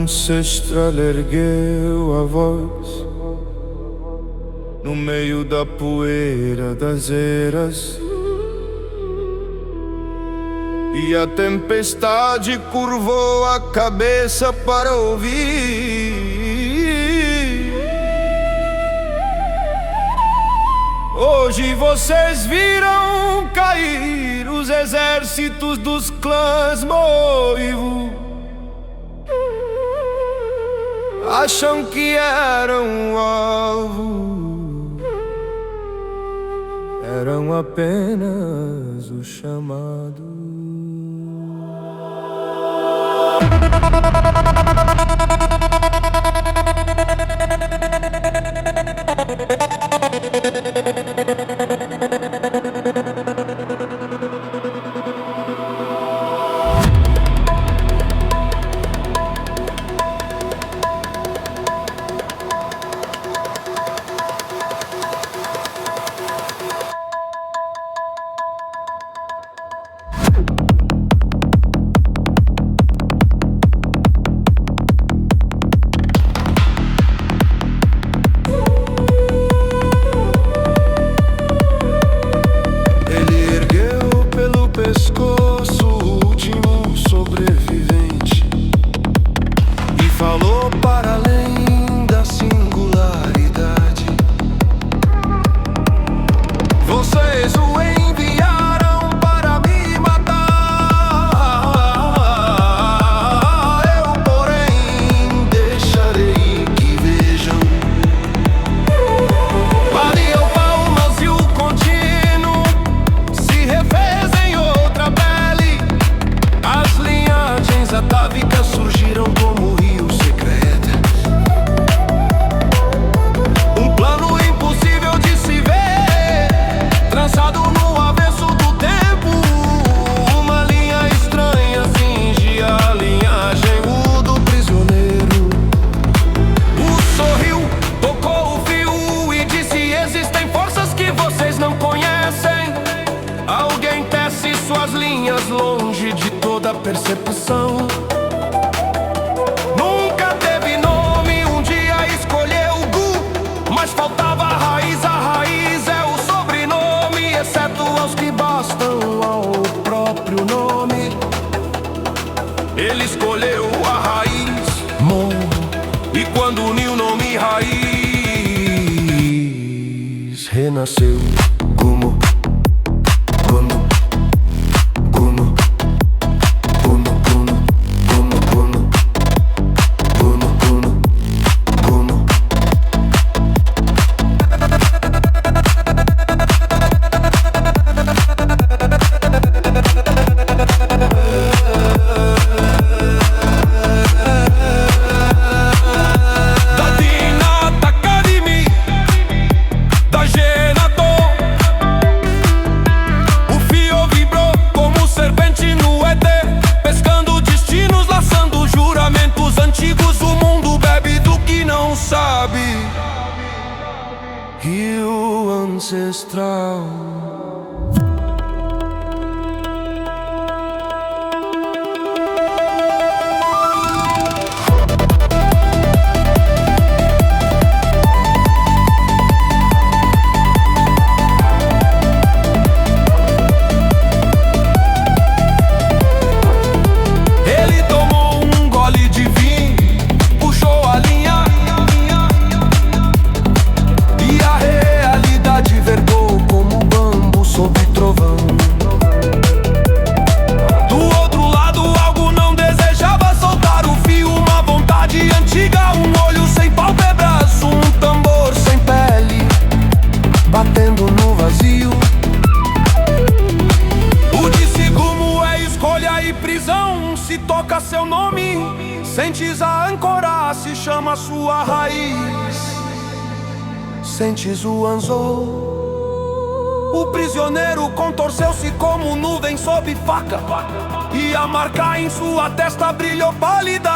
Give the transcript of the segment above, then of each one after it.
ancestral ergueu a voz no meio da poeira das eras, e a tempestade curvou a cabeça para ouvir. Hoje vocês viram cair os exércitos dos clãs Moivo. Acham que eram um alvo, eram apenas o chamado. Pescoço, o último sobrevivente, e falou para além da singularidade. Vocês o enviaram para me matar. Eu, porém, deixarei que vejam. Batiam palmas e o contínuo se refez em outra pele. As linhagens atávicas surgiram como rio secreto. Um plano impossível de se ver, traçado no avesso do tempo. Uma linha estranha cinge a linhagem, o do prisioneiro. O sorriu, tocou o fio e disse: existem forças que vocês não conhecem. Alguém tece suas linhas longe de toda percepção. Nunca teve nome, um dia escolheu Gu, mas faltava a raiz é o sobrenome, exceto aos que bastam ao próprio nome. Ele escolheu a raiz, Mo, e quando uniu nome e raiz, renasceu Gumo. Rio ancestral. Ele tomou um gole de vinho, puxou a linha, e a realidade vergou como bambu sob trovão. Do outro lado, algo não desejava soltar o fio. Uma vontade antiga, um olho sem pálpebras, um tambor sem pele, batendo no vazio. O disse Gumo é escolha e prisão. Se toca seu nome, sentes a âncora, se chama sua raiz. Sentes o anzol. O prisioneiro contorceu-se como nuvem sob faca, e a marca em sua testa brilhou pálida.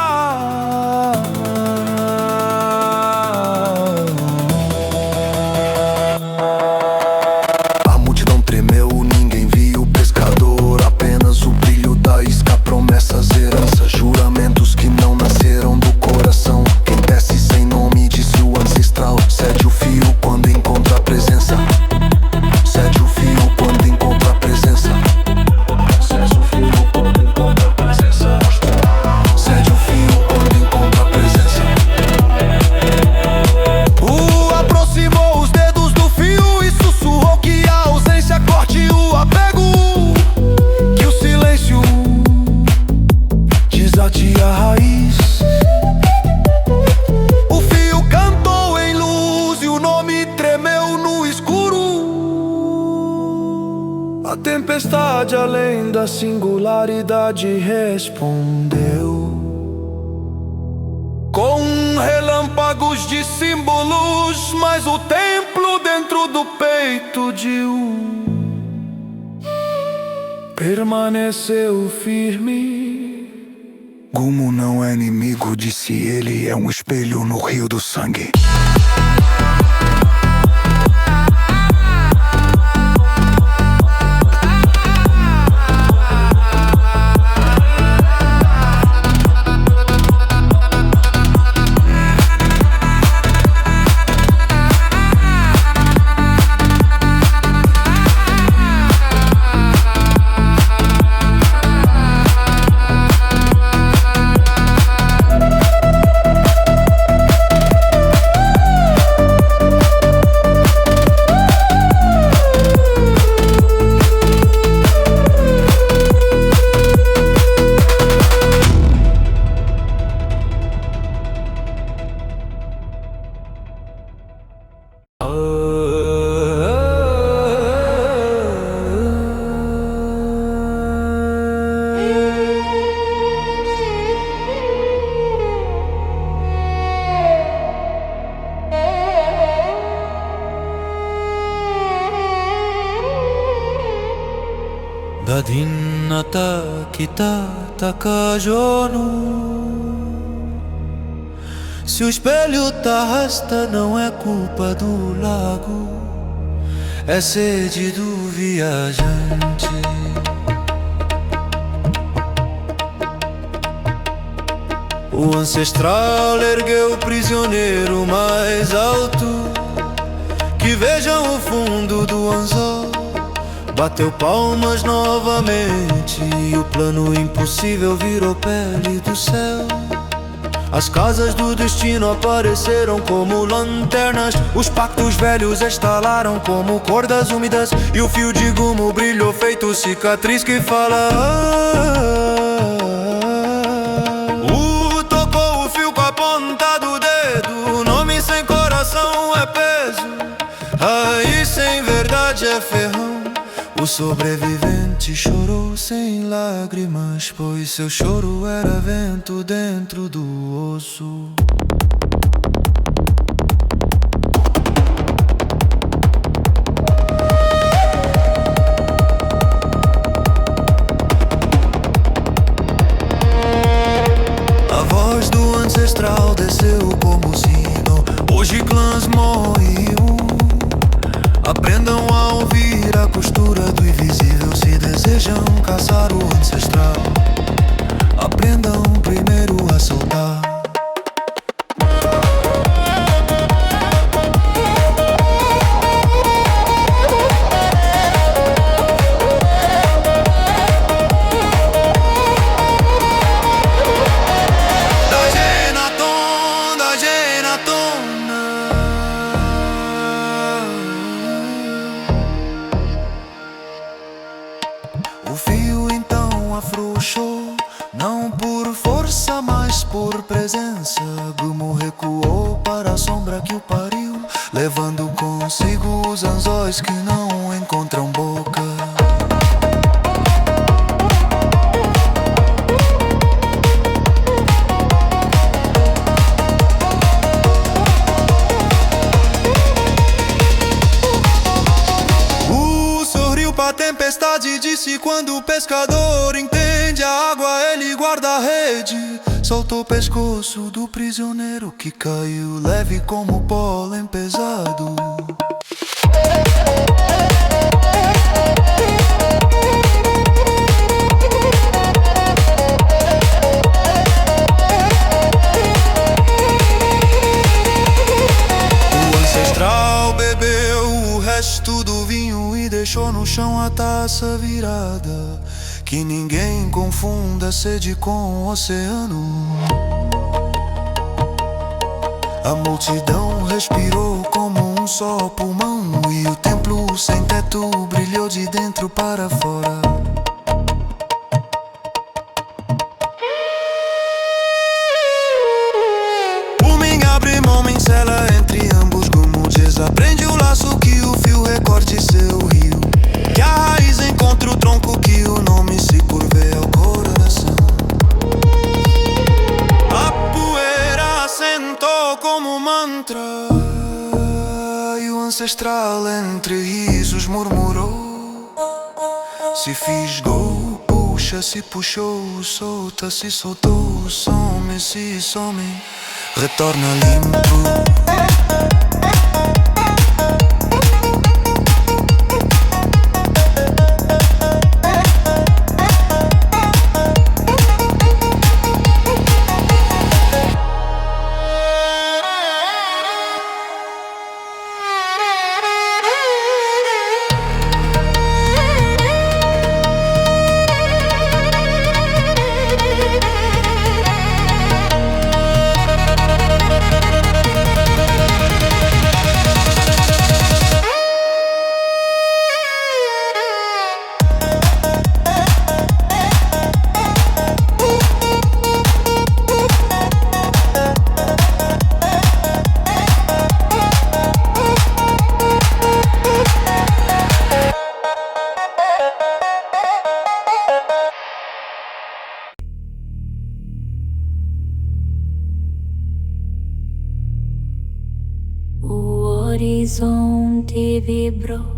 A multidão tremeu, ninguém viu o pescador, apenas o brilho da isca, promessas, heranças, juramentos que não nasceram do coração. tempestade além da singularidade respondeu com relâmpagos de símbolos, mas o templo dentro do peito de permaneceu firme. Gumo não é inimigo, disse ele, é um espelho no rio do sangue. Dadhinata kita takajonu. Se o espelho tá arrasta, não é culpa do lago, é sede do viajante. O ancestral ergueu o prisioneiro mais alto, que vejam o fundo do anzol. Bateu palmas novamente e o plano impossível virou pele do céu. As casas do destino apareceram como lanternas, os pactos velhos estalaram como cordas úmidas, e o fio de gumo brilhou feito cicatriz que fala. Tocou o fio com a ponta do dedo, nome sem coração é peso, aí sem verdade é ferrão. O sobrevivente chorou sem lágrimas, pois seu choro era vento dentro do osso. A voz do ancestral desceu como sino. Hoje clãs morrem. Aprendam a ouvir a costura do invisível se desejam caçar o ancestral. Aprendam primeiro a soltar. O fio então afrouxou, não por força, mas por presença. Gumo recuou para a sombra que o pariu, levando consigo os anzóis que não encontram boca. A tempestade disse: quando o pescador entende a água, ele guarda a rede. Soltou o pescoço do prisioneiro que caiu leve como pólen pesado. O ancestral bebeu o resto do vinho e deixou no chão a taça virada. Que ninguém confunda sede com o oceano. A multidão respirou como um só pulmão, e o templo sem teto brilhou de dentro para fora. O Min abre mão, encela entre ambos. Gumo desaprende o laço que o fio recorte seu rio. E a raiz encontra o tronco que o nome se curva é o coração. A poeira assentou como mantra e o ancestral entre risos murmurou. Se fisgou, puxa, se puxou, solta, se soltou, some, se some, retorna limpo. O horizonte vibrou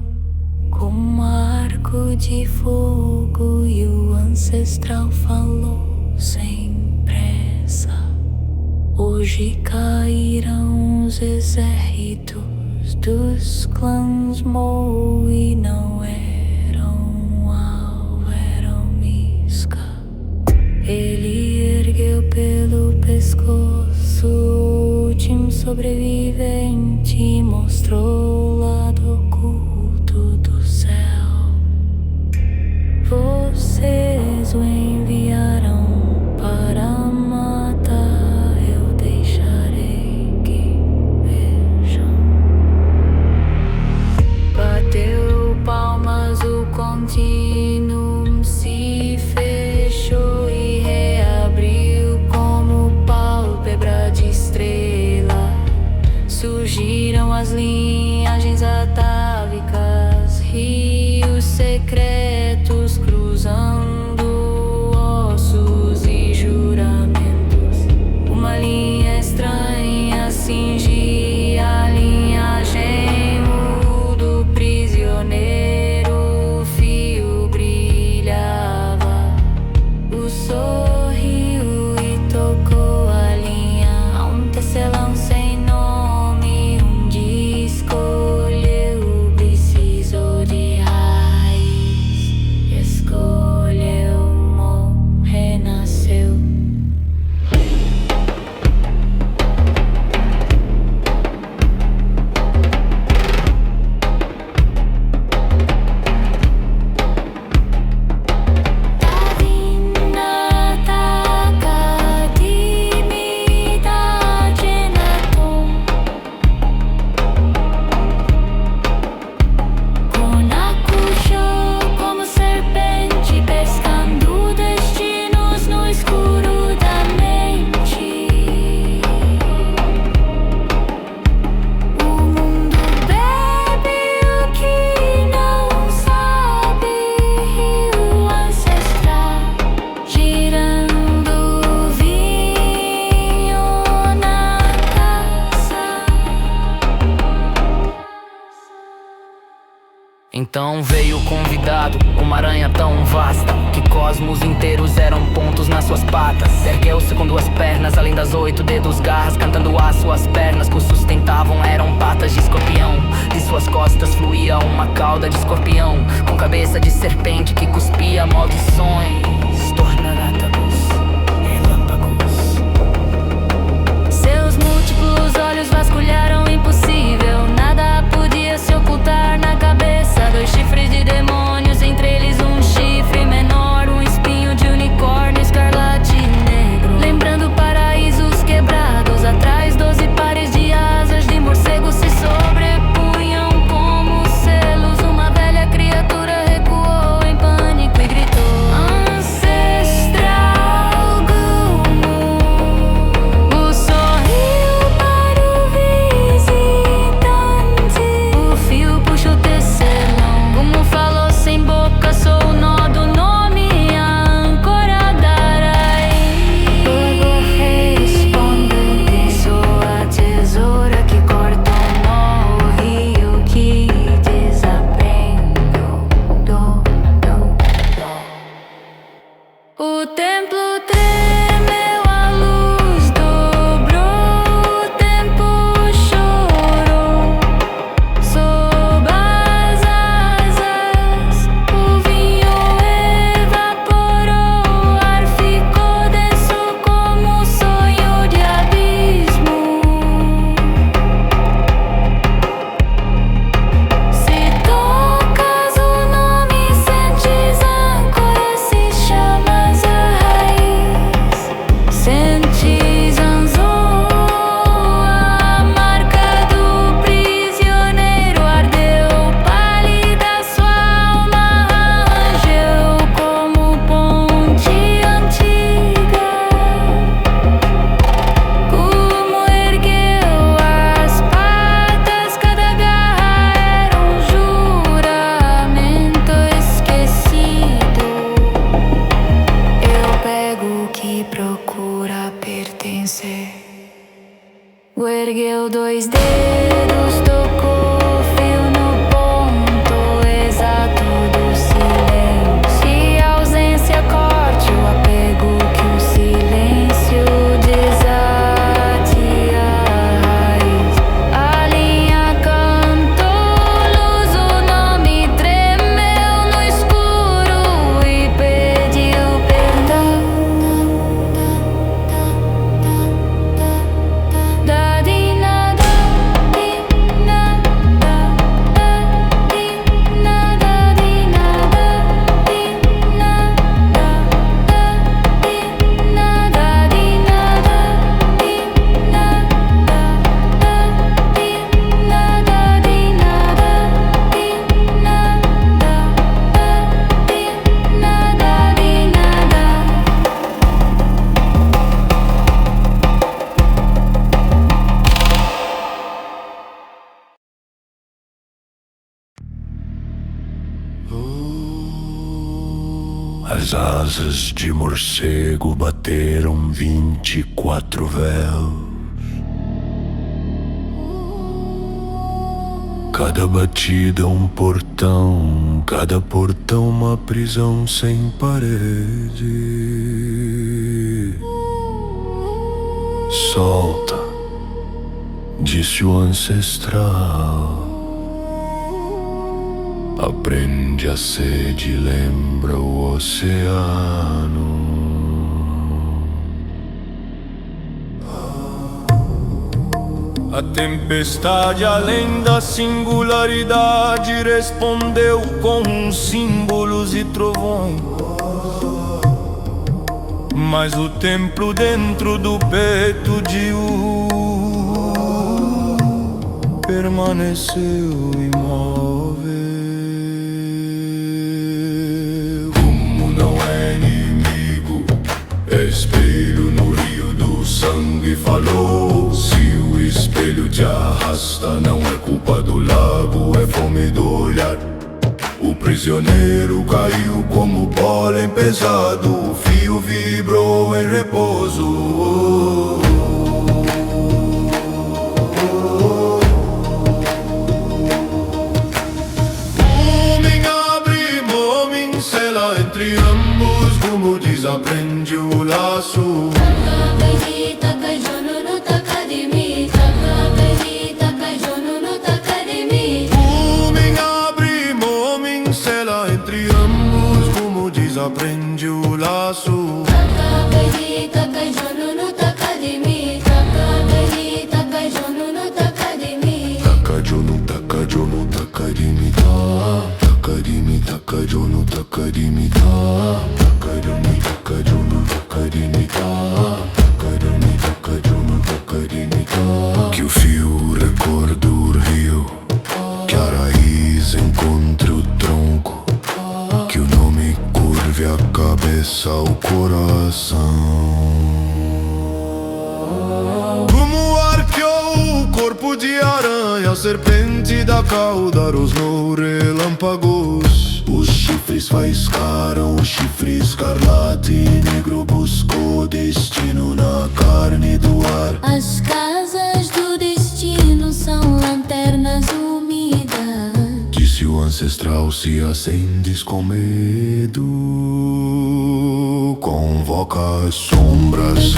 com um arco de fogo e o ancestral falou sem pressa. Hoje cairão os exércitos dos clãs Mo e não eram Au, eram Miska. Ele ergueu pelo pescoço o último sobrevivente e mostrou o lado oculto do céu. Vocês o enviaram para matar, eu deixarei que vejam. Bateu palmas, o contínuo se fechou e reabriu como pálpebra de estrela. Surgiram as linhagens atávicas, rios secretos cruzando ossos e juramentos. Uma linha estranha cingia a linhagem do prisioneiro. O fio brilhava, o sorriu e tocou a linha. Um tecelão sem nome, onde escolheu, precisou de raiz. Escolheu, renasceu. Tavina taka timidade na tom. Konakushou como serpente, pescando destinos no escuro da mente. O mundo bebe o que não sabe, rio ancestral, girando vinho na taça. Então veio o convidado, uma aranha tão vasta que cosmos inteiros eram pontos nas suas patas. Ergueu-se com duas pernas, além das 8 dedos garras, cantando as suas pernas que o sustentavam eram patas de escorpião. De suas costas fluía uma cauda de escorpião, com cabeça de serpente que cuspia maldições. Tornarátabos, relâmpagos. Seus múltiplos olhos vasculharam o impossível. Nada podia se ocultar na cabeça. 2 chifres de demônios, entre eles um chifre menor, um espinho de unicórnio escarlate e negro. Lembrando paraísos quebrados, atrás 12 pares de asas de morcego se sobrepunham como selos. Uma velha criatura recuou em pânico e gritou: Ancestral. Ergueu dois dedos, tocou o fio no ponto exato do silêncio. E a ausência corte o apego que o silêncio desate a raiz. A linha cantou luz, o nome tremeu no escuro e pediu perdão. As asas de morcego bateram 24 véus. Cada batida um portão, cada portão uma prisão sem parede. Solta, disse o ancestral. Aprende a sede, lembra o oceano. A tempestade, além da singularidade, respondeu com símbolos e trovões. Mas o templo dentro do peito de permaneceu imóvel. Rumo não é inimigo, é espelho no rio do sangue. Falou, se o espelho te arrasta, não é culpa do lago, é fome do olhar. O prisioneiro caiu como pólen pesado, o fio vibrou em repouso. Entre ambos, como desaprende o laço. Homem abre, homem sela. Entre ambos, como desaprende o laço. Takajono, takajono, takarimi ta. Takarimi, takajono, takarimi ta. Takarimi, takajono, takarimi ta. Takarimi, takajono, takarimi ta. Que o fio recorde o rio, que a raiz encontre o tronco, que o nome curve a cabeça ao coração. Como arqueou o corpo de aranha, a serpente da cauda rosnou relâmpagos. Os chifres faiscaram, o chifre escarlate negro buscou destino na carne do ar. As casas do destino são lanternas úmidas. Disse o ancestral, se acendes com medo, convoca as sombras.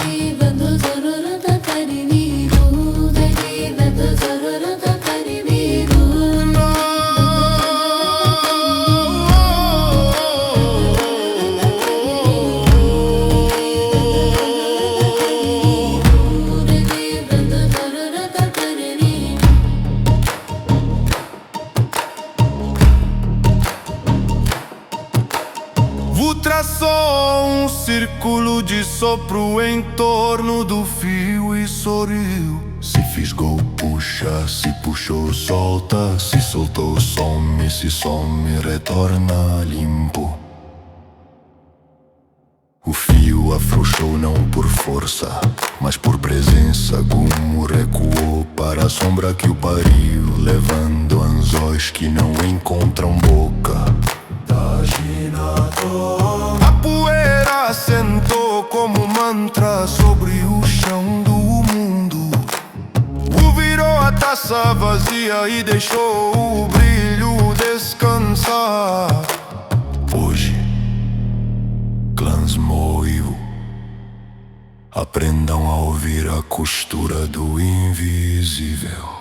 Traçou um círculo de sopro em torno do fio e sorriu. Se fisgou, puxa, se puxou, solta. Se soltou, some, se some, retorna limpo. O fio afrouxou não por força, mas por presença. Gumo recuou para a sombra que o pariu, levando anzóis que não encontram boca. A poeira assentou como mantra sobre o chão do mundo. taça vazia e deixou o brilho descansar. Hoje, clãs Moiu, aprendam a ouvir a costura do invisível.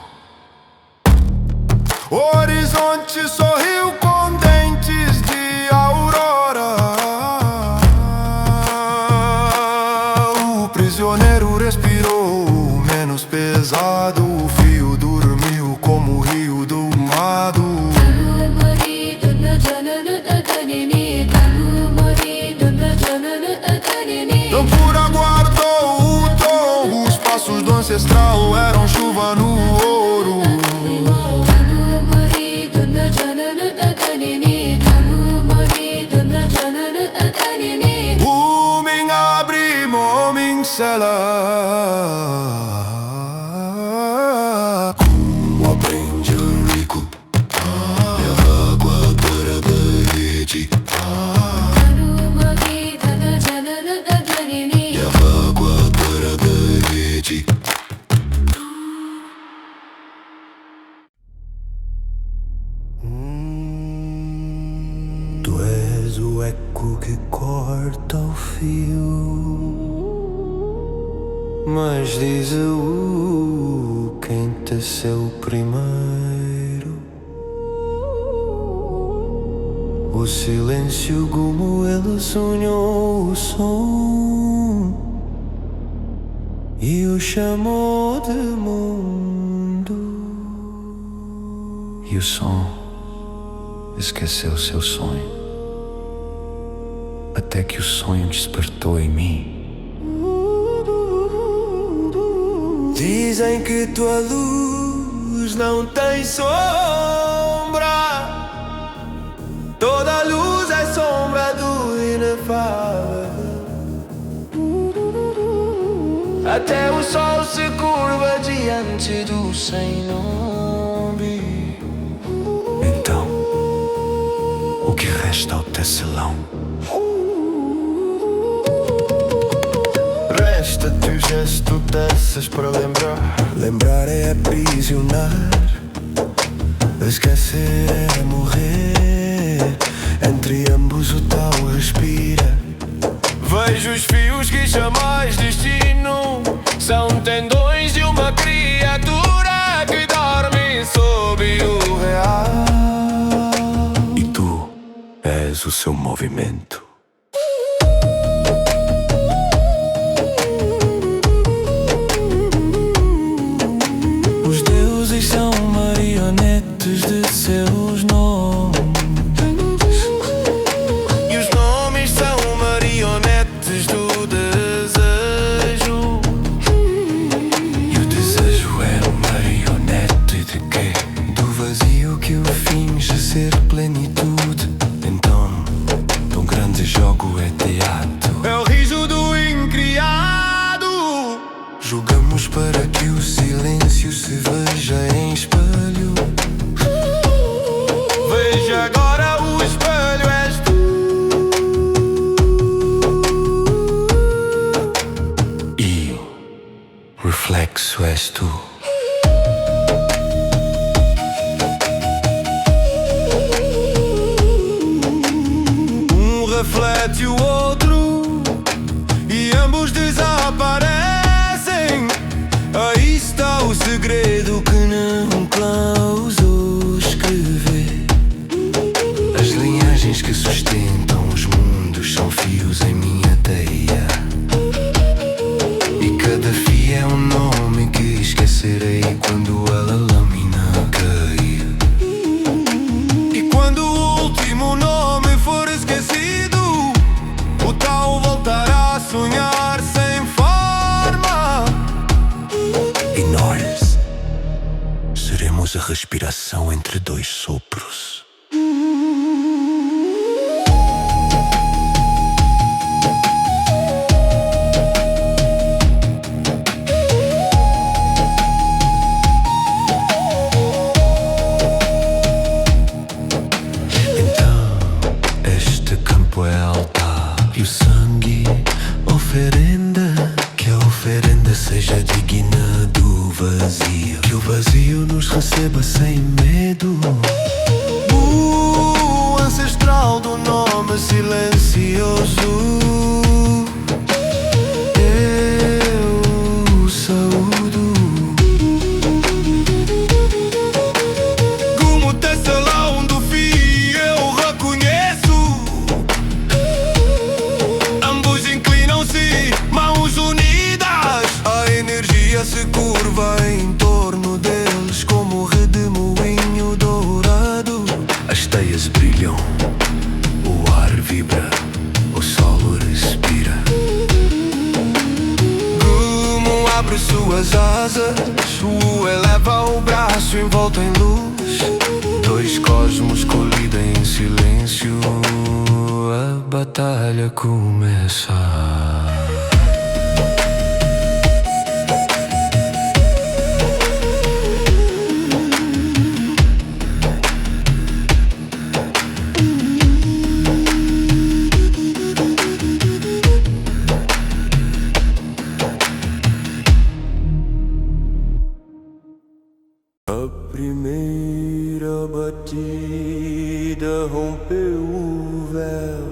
O horizonte sorriu com dentes de aurora. O prisioneiro respirou menos pesado. O fio dormiu como o rio domado. Tampura guardou o tom. Os passos do ancestral eram chuva no ouro. O min abri momin sela. Como aprende rico, leva água para a parede. Leva água para a parede. Tu és o eco que corta o fio, mas diz quem teceu primeiro. O silêncio como ele sonhou o som e o chamou de mundo. E o som esqueceu seu sonho, até que o sonho despertou em mim. Dizem que tua luz não tem sombra. Toda luz é sombra do inefável. Até o sol se curva diante do sem nome. Então, o que resta ao tecelão? Resta-te o gesto dessas para lembrar. Lembrar é aprisionar, esquecer é morrer. Entre ambos o tal respira. Vejo os fios que chamais destino, são tendões de uma criatura que dorme sob o real. E tu és o seu movimento. Os deuses são marionetes de seus nomes, e os nomes são marionetes do desejo. E o desejo é uma marionete de quê? Do vazio que o finge ser plenitude. Então, tão grande jogo é teatro. É o riso do incriado. Julgamos para que o silêncio se veja em espelho. Veja agora, o espelho és tu. E o reflexo és tu. Um reflete o outro e ambos desaparecem. Aí está o segredo que não clã ousou escrever. As linhagens que sustentam os mundos são fios em minha teia. E cada fio é um nome que esquecerei quando a lâmina cair. E quando o último nome for esquecido, o tal voltará a sonhar sem forma. E nós seremos a respiração entre dois sopros. Então, este campo é altar e o sangue oferenda. Que a oferenda seja digna do vazio. Que o vazio nos receba sem medo. O ancestral do nome silencioso, eu saúdo. Como tecelão do fio eu reconheço. Ambos inclinam-se, mãos unidas. A energia se curva em torno deles como redemoinho dourado. As teias brilham, o ar vibra, o solo respira. Gumo abre suas asas, eleva o braço envolto em luz. Dois cosmos colidem em silêncio, a batalha começa. A primeira batida rompeu o véu,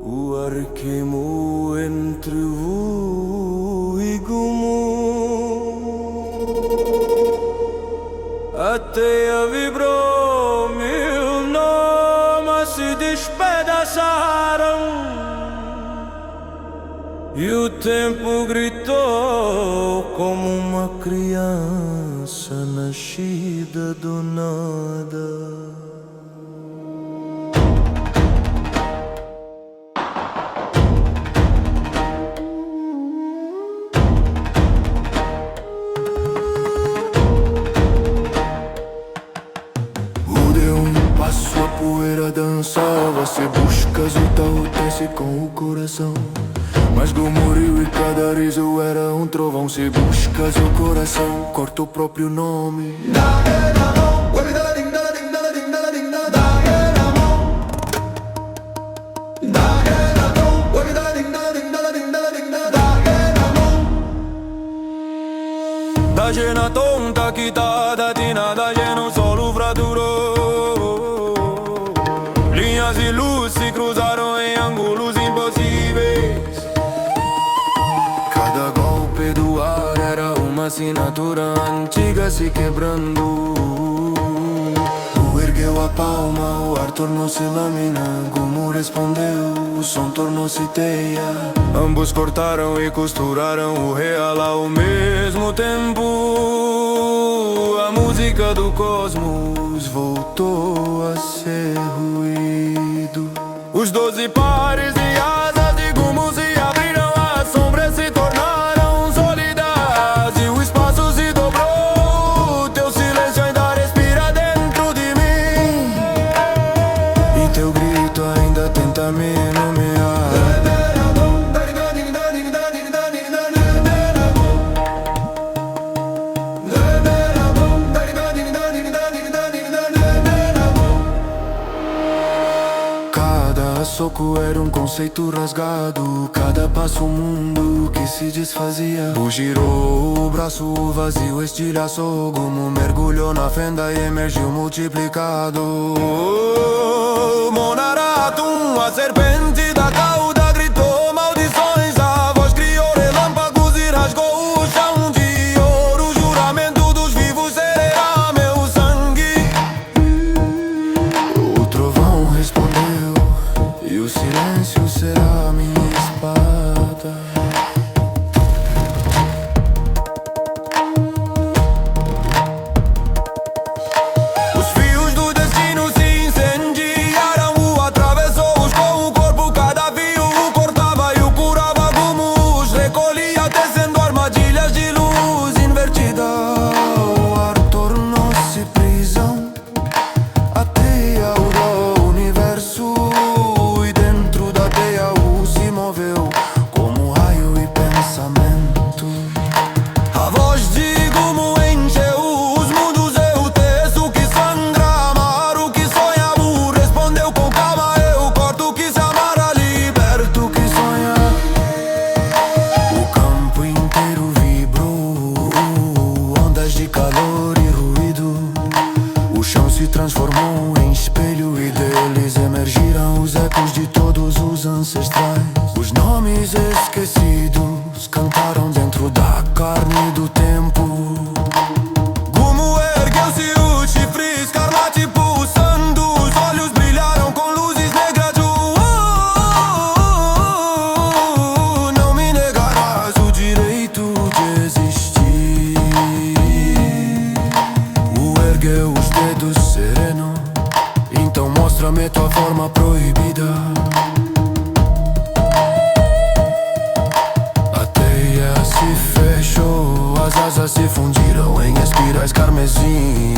o ar queimou entre Vu e Gumu. A teia vibrou, 1000 nomes se despedaçaram. E o tempo gritou como uma criança nascida do nada. Passo a poeira dançava, se buscas o tal desce com o coração. Mas do muril e cada riso era um trovão. Se buscas o coração, corta o próprio nome. Da cena tonta quitada, di nada no solo fraturou. Linhas e luz se cruzaram em ângulos impossíveis. Cada golpe do ar era uma assinatura antiga se quebrando. O ergueu a palma, o ar tornou-se lâmina. Gumu respondeu, o som tornou-se teia. Ambos cortaram e costuraram o real ao mesmo tempo. A música do cosmos voltou a ser ruído. Os 12 pares de asas de Gumu se abriram, as sombras se tornaram sólidas e o espaço se dobrou. Teu silêncio ainda respira dentro de mim e teu grito ainda tenta me nomear. Cada soco era um conceito rasgado, cada passo um mundo que se desfazia. Bu girou o braço, o vazio estilhaçou. Gumu mergulhou na fenda e emergiu multiplicado. Monaratum, a serpente da cauda gritou maldições. A voz criou relâmpagos e rasgou o chão de ouro. O juramento dos vivos será meu sangue. O trovão respondeu, e o silêncio será minha espada. Os fios do destino se incendiaram. O atravessou-os com o corpo, cada Mostra-me tua forma proibida. A teia se fechou, as asas se fundiram em espirais carmesim.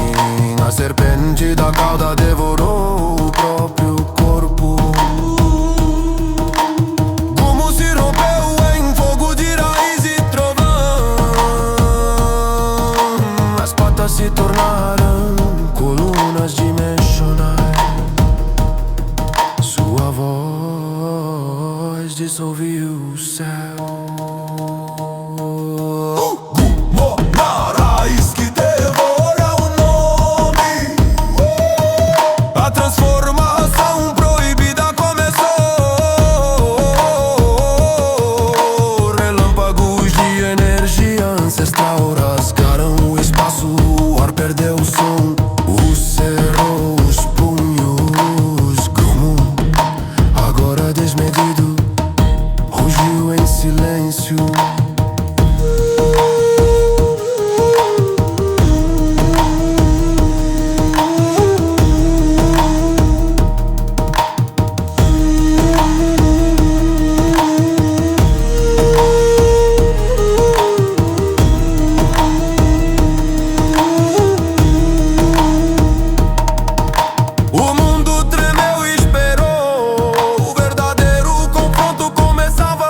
A serpente da cauda devorou o próprio corpo. Como se rompeu em fogo de raiz e trovão. As patas se tornaram colunas dimensionais. Sua voz dissolveu o céu. A transformação proibida começou. Relâmpagos de energia ancestral rasgaram o espaço. O ar perdeu o som, cerrou os punhos. Grumo, agora desmedido, rugiu em silêncio. O mundo tremeu e esperou. O verdadeiro confronto começava.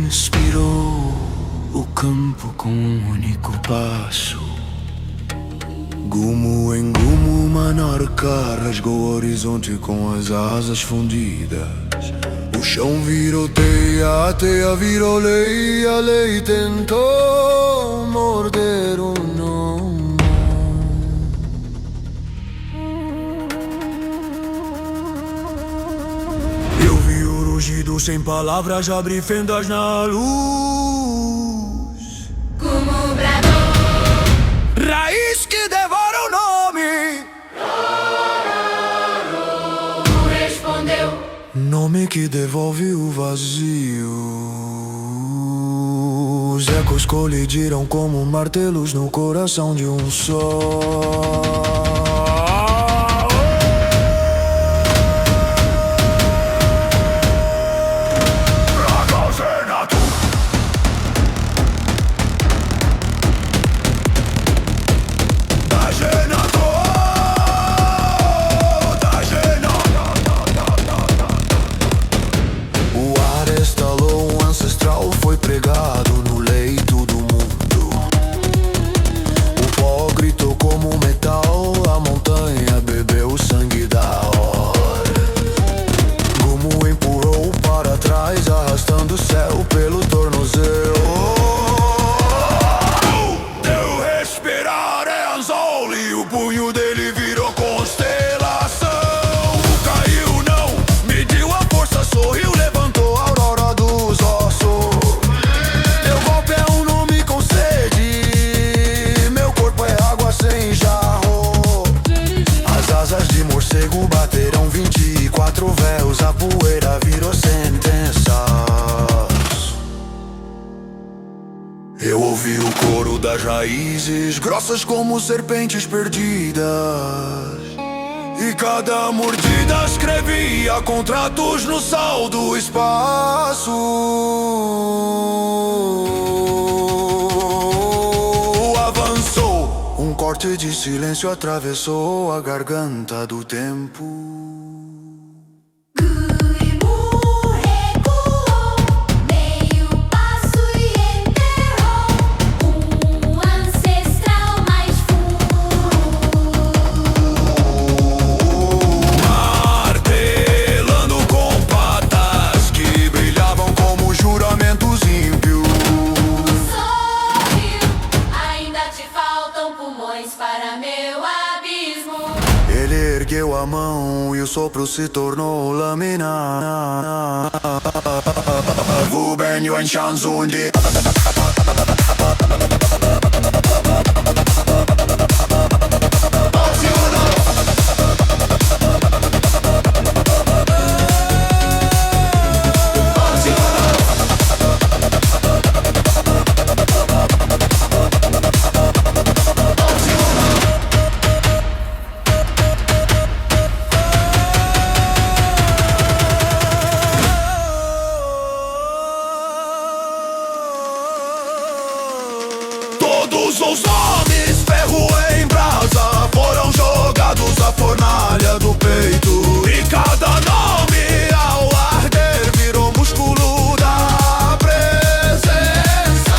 Inspirou o campo com um único passo. Gumo em gumo, uma narca rasgou o horizonte com as asas fundidas. O chão virou teia, a teia virou lei. A lei tentou morder o não. Eu vi o rugido sem palavras abrir fendas na luz. Como bradou, Raiz que devora o nome. respondeu. Nome que devolve o vazio. Os ecos colidiram como martelos no coração de um só. Foi pregado no leito do mundo. O pó gritou como metal. A montanha bebeu o sangue da hora. Gumo empurrou para trás, arrastando o céu pelo tornozelo. Teu respirar é anzol e o punho dele virou constelação. Caiu não, mediu a força, sorriu, levantou a aurora dos ossos. Morcego bateram 24 véus, a poeira virou sentenças. Eu ouvi o coro das raízes, grossas como serpentes perdidas. E cada mordida escrevia contratos no sal do espaço. Avançou, um corte de silêncio atravessou a garganta do tempo. Ancestral mais fundo. a mão e o sopro se tornou lâmina. Wo ben je een chance und die Todos os nomes, ferro em brasa, foram jogados à fornalha do peito. E cada nome ao arder virou músculo da presença.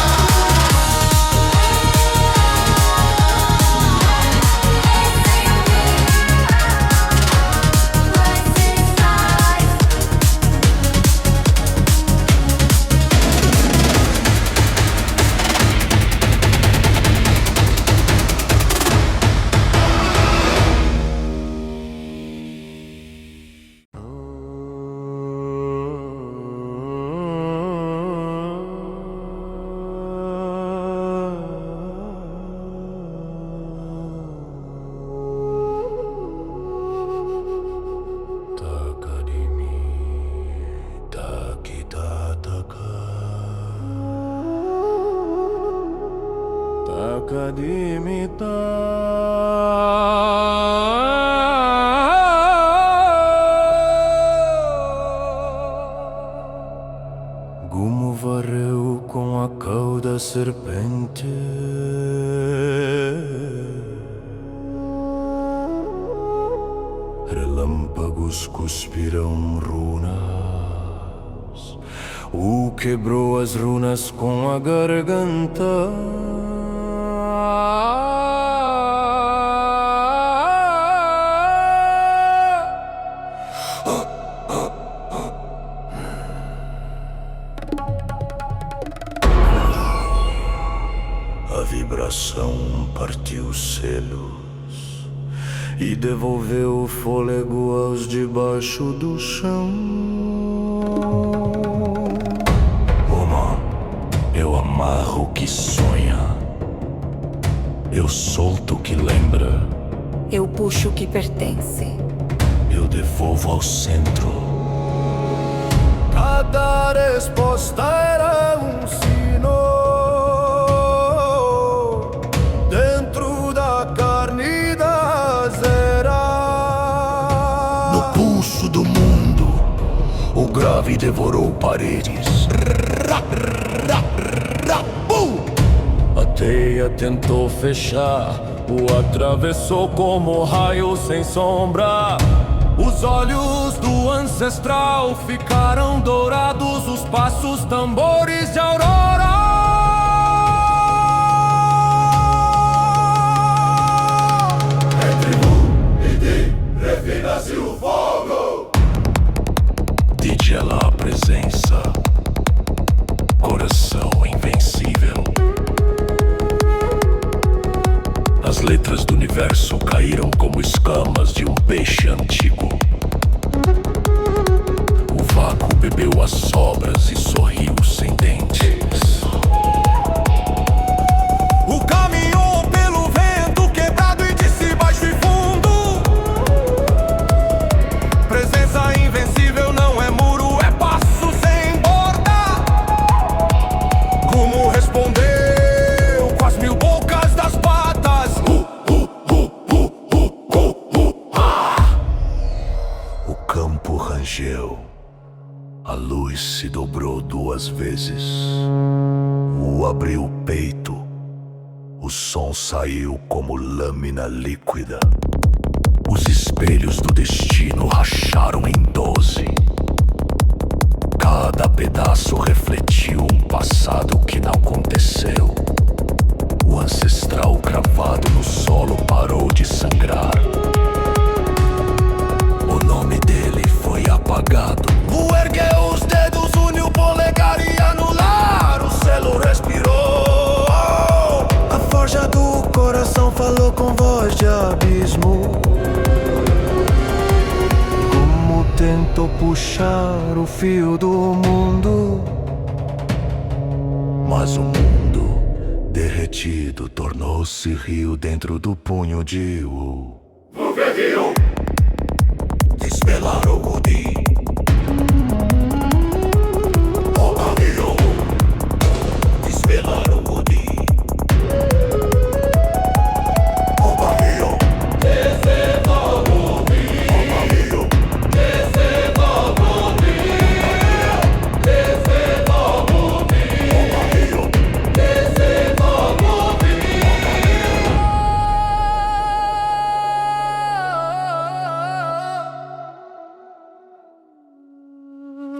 Gumo varreu com a cauda serpente. Relâmpagos cuspiram runas. O quebrou as runas com a garganta. A vibração partiu selos e devolveu o fôlego aos debaixo do chão. Uma, eu amarro o que sonha, eu solto o que lembra, Eu puxo o que pertence. eu devolvo ao centro. Cada resposta era um sino dentro da carne da zera. No pulso do mundo, o grave devorou paredes. A teia tentou fechar, o atravessou como raio sem sombra. Os olhos do ancestral ficaram dourados, os passos tambores de aurora. Refina-se o fogo. Digela a presença, coração invencível. As letras do universo caíram como escamas de um peixe antigo. O vácuo bebeu as sobras e sorriu sem dentes. O caminhou pelo vento quebrado e disse baixo e fundo: presença invencível não é muro, é passo sem borda. Como respondeu com as mil bocas das patas. O campo rangeu, a luz se dobrou 2 vezes. O abriu o peito, o som saiu como lâmina líquida. Os espelhos do destino racharam em 12. Cada pedaço refletiu um passado que não aconteceu. O ancestral cravado no solo parou de sangrar. O nome dele foi apagado. O ergueu os dedos, uniu o polegar e anular. O selo respirou. A forja do coração falou com voz de abismo. tentou puxar o fio do mundo, mas o mundo derretido tornou-se rio dentro do punho de Wu. Desvelar o Odin. Desvelar o Odin.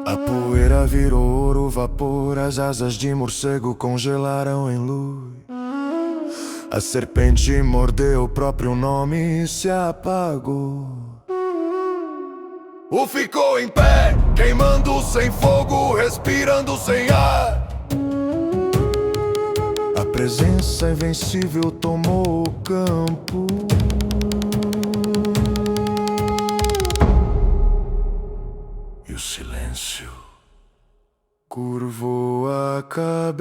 A poeira virou ouro, vapor, as asas de morcego congelaram em luz. A serpente mordeu o próprio nome e se apagou. O ficou em pé, queimando sem fogo, respirando sem ar. A presença invencível tomou o campo. E o silêncio curvou a cabeça.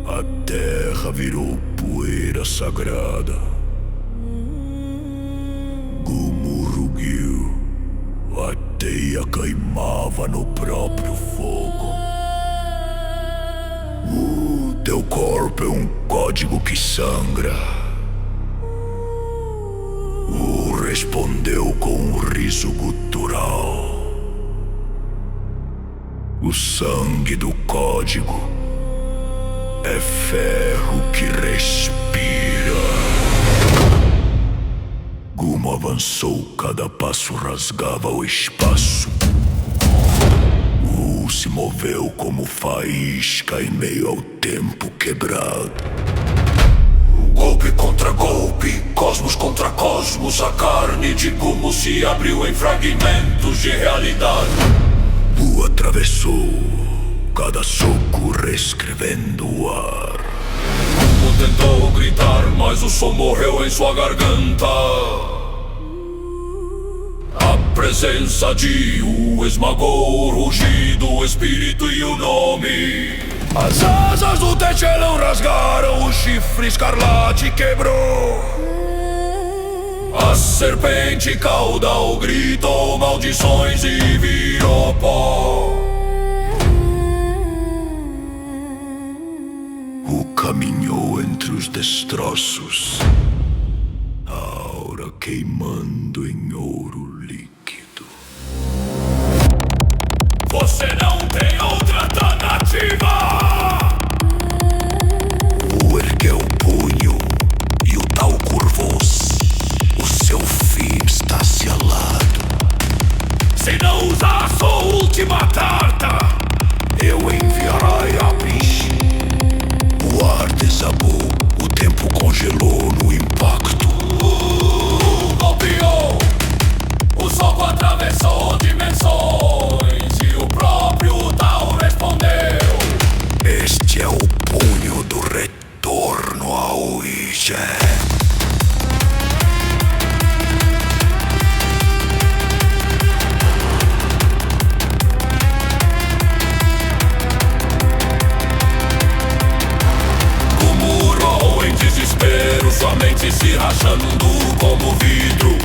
A terra virou poeira sagrada. Gumu rugiu, a teia queimava no próprio fogo. O teu corpo é um código que sangra. O respondeu com um riso gutural. O sangue do código é ferro que respira. Gumo avançou, cada passo rasgava o espaço. O se moveu como faísca em meio ao tempo quebrado. Golpe contra golpe, cosmos contra cosmos. A carne de Gumo se abriu em fragmentos de realidade. O atravessou, cada soco reescrevendo o ar. Gumo tentou gritar, mas o som morreu em sua garganta. A presença de Wu esmagou o rugido, o espírito e o nome. As asas do Techelão rasgaram, o chifre escarlate quebrou. A serpente caudal gritou maldições e virou pó. Caminhou entre os destroços, a aura queimando em ouro líquido. Você não tem outra alternativa! O ergueu o punho e o tal curvou-se. O seu fim está selado. Se não usar sua última carta, eu enviarei a bicha. O ar desabou, o tempo congelou no impacto. Golpeou, o soco atravessou dimensões e o próprio Tao respondeu. Este é o punho do retorno ao Ouija. Sua mente se rachando como vidro.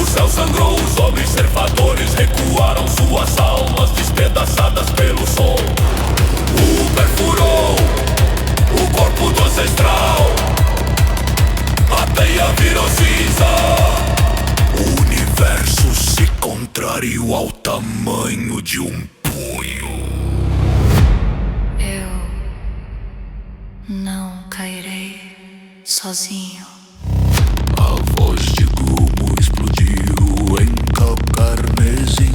O céu sangrou, os homens servadores recuaram, suas almas despedaçadas pelo sol. O perfurou o corpo do ancestral, a teia virou cinza. O universo se contraiu ao tamanho de um punho. Eu não cairei sozinho. A voz de Gumo explodiu em cal carmesim.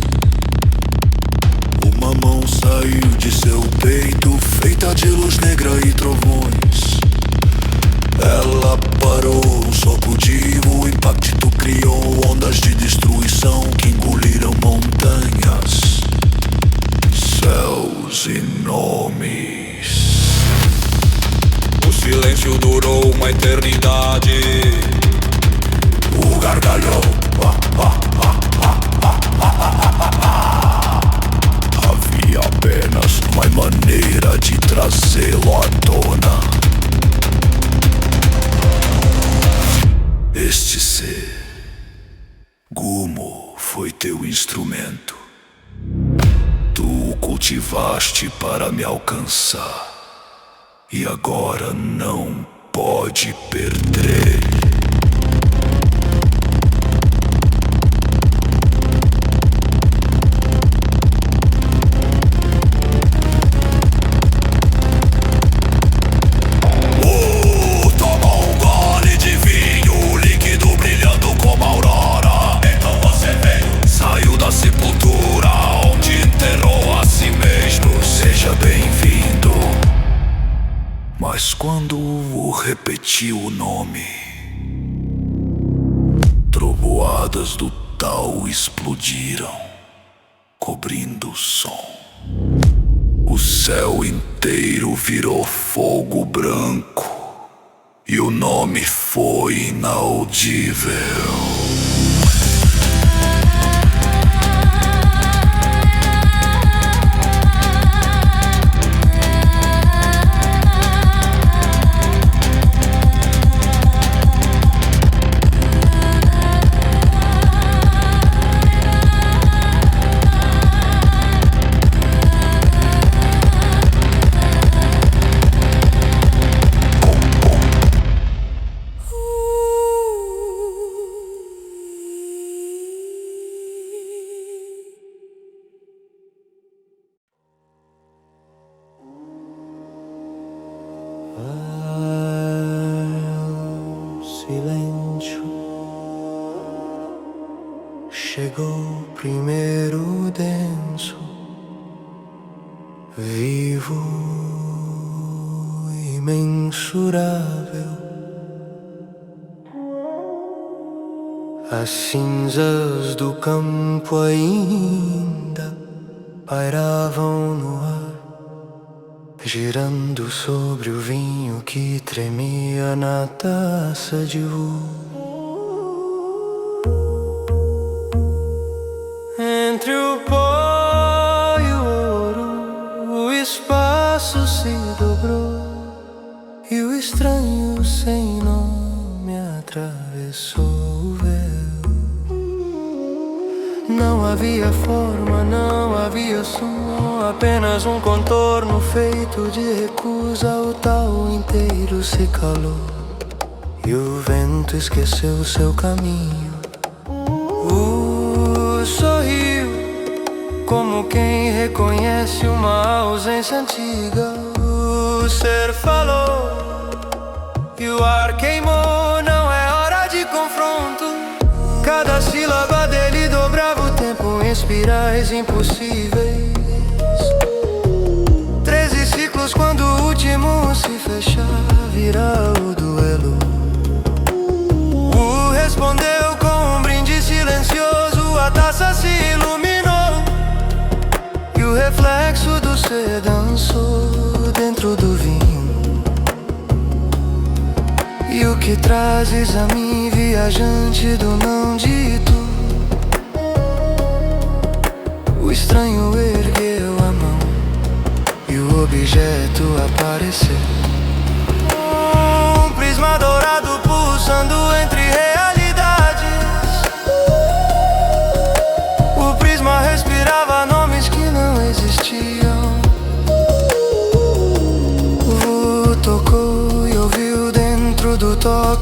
Uma mão saiu de seu peito, feita de luz negra e trovões. Ela parou, um sopro divo, o impacto criou ondas de destruição que engoliram montanhas, céus e nomes. O silêncio durou uma eternidade. O gargalhou. Havia apenas uma maneira de trazê-lo à tona. Este ser, Gumo, foi teu instrumento. Tu o cultivaste para me alcançar, e agora não pode perder. Mas quando repetiu o nome, trovoadas do tal explodiram, cobrindo o som. O céu inteiro virou fogo branco e o nome foi inaudível. Silêncio. Chegou primeiro denso, vivo, imensurável. As cinzas do campo ainda pairavam no ar, girando sobre o vinho que tremia na taça de uva. Entre o pó e o ouro, o espaço se dobrou e o estranho sem nome atravessou o véu. Não havia forma, não havia som, apenas um contorno feito de recusa. O tal inteiro se calou e o vento esqueceu seu caminho. Sorriu como quem reconhece uma ausência antiga. O ser falou e o ar queimou. Não é hora de confronto. Cada sílaba dele dobrava o tempo em espirais impossíveis. 13 ciclos quando o último se fechar, virá o duelo. O respondeu com um brinde silencioso. A taça se iluminou e o reflexo do ser dançou dentro do vinho. E o que trazes a mim, viajante do não dito? O estranho ergueu a mão e o objeto apareceu. Um prisma dourado pulsando entre realidades.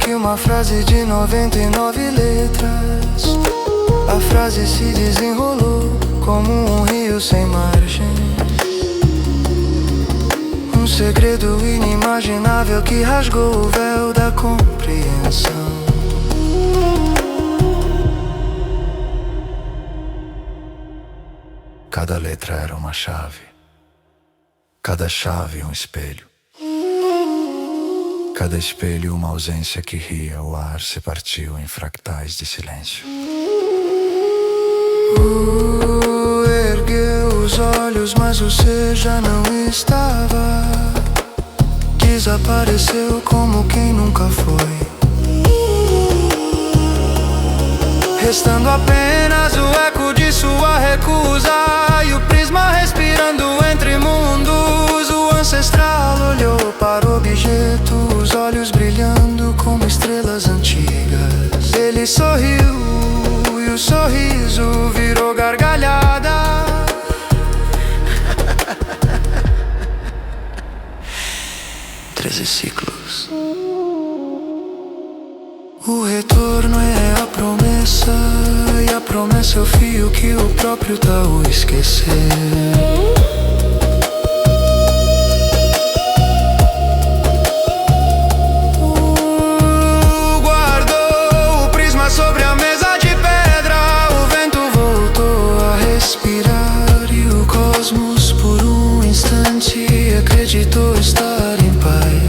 que uma frase de 99 letras. A frase se desenrolou como um rio sem margem. Um segredo inimaginável que rasgou o véu da compreensão. Cada letra era uma chave, cada chave um espelho, cada espelho uma ausência que ria. O ar se partiu em fractais de silêncio. Ergueu os olhos, mas o ser já não estava. Desapareceu como quem nunca foi, restando apenas o eco de sua recusa. E o prisma respirando entre mundos. O ancestral olhou para o objeto, os olhos brilhando como estrelas antigas. Ele sorriu e o sorriso virou gargalhada. 13 ciclos. O retorno é a promessa, e a promessa é o fio que o próprio Tao esqueceu. Guardou o prisma sobre a mesa de pedra. O vento voltou a respirar e o cosmos por um instante acreditou estar em paz.